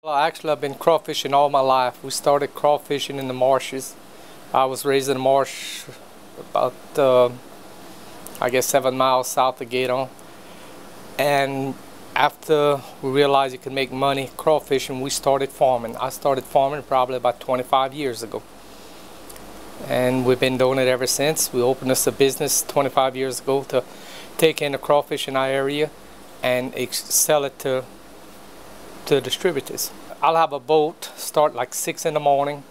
Well, actually, I've been crawfishing all my life. We started crawfishing in the marshes. I was raised in a marsh about, I guess, 7 miles south of Gaydon. And after we realized you could make money crawfishing, we started farming. I started farming probably about 25 years ago. And we've been doing it ever since. We opened us a business 25 years ago to take in the crawfish in our area and sell it to distributors. I'll have a boat start like 6 in the morning,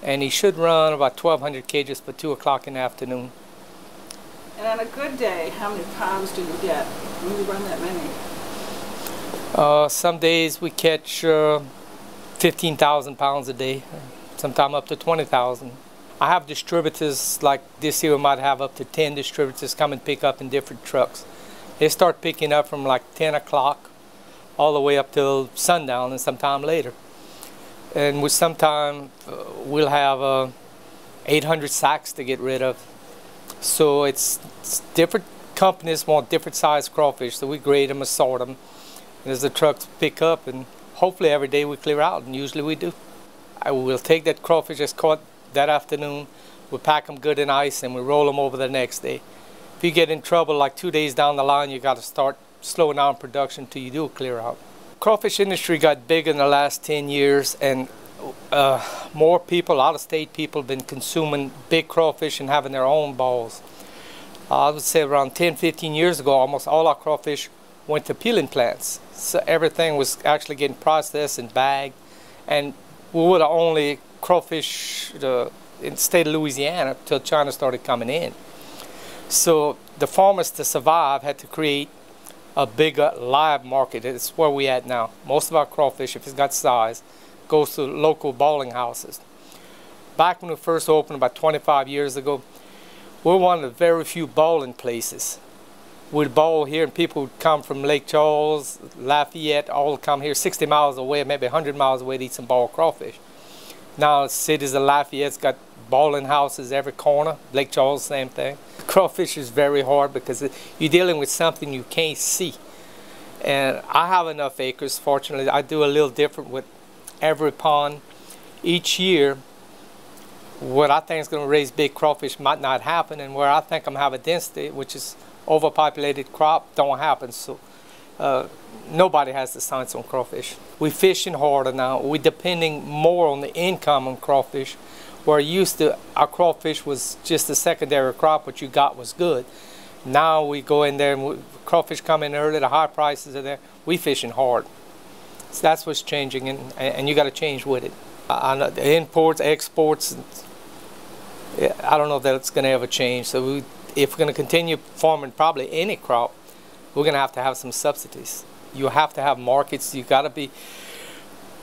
and he should run about 1,200 cages for 2 o'clock in the afternoon. And on a good day, how many pounds do you get when you run that many? Some days we catch 15,000 pounds a day, sometimes up to 20,000. I have distributors, like this year we might have up to 10 distributors come and pick up in different trucks. They start picking up from like 10 o'clock all the way up till sundown and sometime later. And we sometime we'll have 800 sacks to get rid of. So it's different companies want different size crawfish, so we grade them and sort them. And as the trucks pick up, and hopefully every day we clear out, and usually we do. I will take that crawfish that's caught that afternoon, we pack them good in ice, and we roll them over the next day. If you get in trouble like 2 days down the line, you got to start slowing down production till you do clear out. Crawfish industry got big in the last 10 years, and more people, out-of-state people, have been consuming big crawfish and having their own balls. I would say around 10-15 years ago, almost all our crawfish went to peeling plants. So everything was actually getting processed and bagged, and we were the only crawfish in the state of Louisiana till China started coming in. So the farmers, to survive, had to create a bigger live market. It's where we at now. Most of our crawfish, if it's got size, goes to local balling houses. Back when we first opened about 25 years ago, we were one of the very few balling places. We'd ball here and people would come from Lake Charles, Lafayette, all come here 60 miles away, maybe 100 miles away to eat some ball crawfish. Now cities of Lafayette's got balling houses every corner. Lake Charles, same thing. Crawfish is very hard because you're dealing with something you can't see. And I have enough acres, fortunately. I do a little different with every pond. Each year, what I think is going to raise big crawfish might not happen, and where I think I'm going to have a density, which is overpopulated crop, don't happen. So nobody has the science on crawfish. We're fishing harder now. We're depending more on the income on crawfish, where used to our crawfish was just a secondary crop. What you got was good. Now we go in there and crawfish come in early, the high prices are there. We fishing hard. So that's what's changing, and you got to change with it. I know the imports, exports, I don't know if that's going to ever change. So if we're going to continue farming probably any crop, we're going to have some subsidies. You have to have markets. You got to be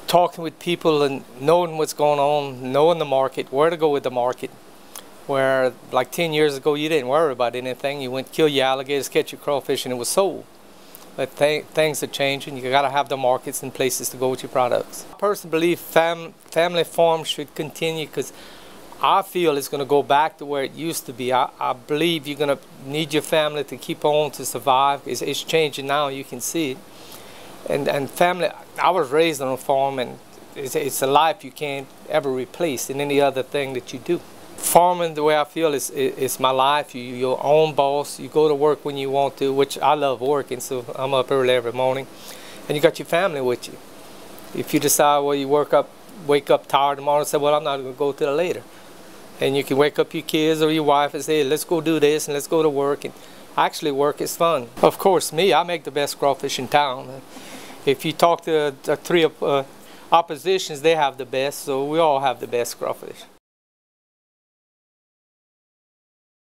talking with people and knowing what's going on, knowing the market, where to go with the market. Where like 10 years ago you didn't worry about anything. You went kill your alligators, catch your crawfish, and it was sold. But things are changing. You got to have the markets and places to go with your products. I personally believe family farms should continue, because I feel it's going to go back to where it used to be. I believe you're going to need your family to keep on to survive. It's changing now, you can see it. And family, I was raised on a farm, and it's a life you can't ever replace in any other thing that you do. Farming, the way I feel, is my life. You're your own boss. You go to work when you want to, which I love working, so I'm up early every morning. And you got your family with you. If you decide, well, you wake up tired tomorrow and say, well, I'm not going to go till later. And you can wake up your kids or your wife and say, hey, let's go do this and let's go to work. And actually, work is fun. Of course, I make the best crawfish in town. If you talk to the three oppositions, they have the best, so we all have the best crawfish.